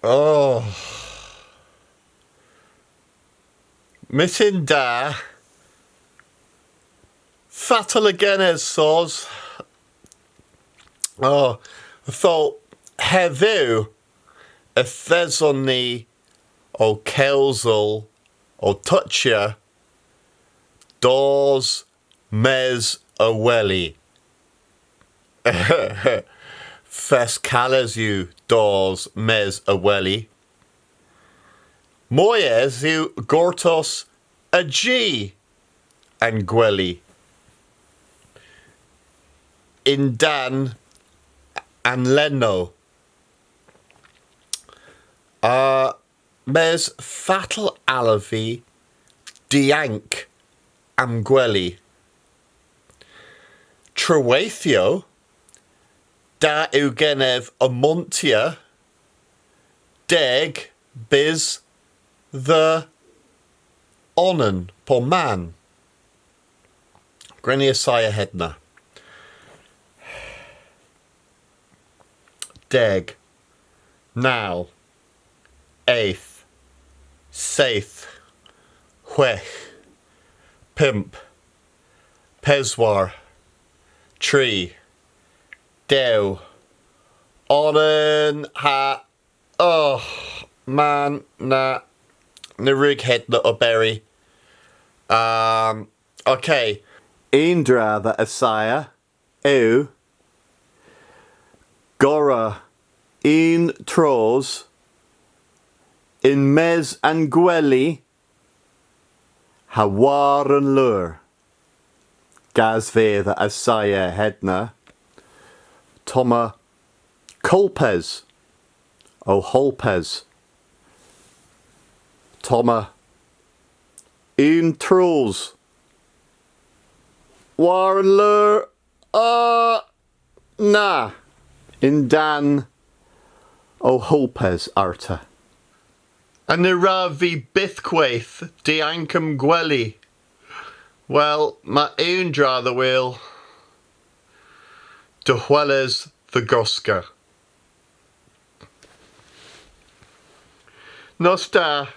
Oh. Missing da. Fatal again as soz. Oh, I thought heddiw y theson ni o Kelsel o touchia doors mes a welly. Fes cales yw doors mes a welly. Moyes yw gortos a G and gwely. In Dan and Leno. Mes fatal alafi dianc am gwely. Treweithio da yw genef y montia deg bis the onan po man. Grenny Isaiah Hedna. Deg. Now. Eighth. Saith. Hwech. Pimp. Peswar. Tree. Dew. Onan ha. Oh, man, na. Narig Hedna o berry. Okay. Indra the Isaiah. Ew. Gora. In tros. In mes and gwely. Hawar and lure. Gazve the Isaiah Hedna. Toma Colpez. O Holpez. Toma in tros. War and lure. Na. In Dan o Holpez arta. And ira fi bythgwaith diancam gwely. Well, ma eundra the will. Dychweles the gosga. Nos da.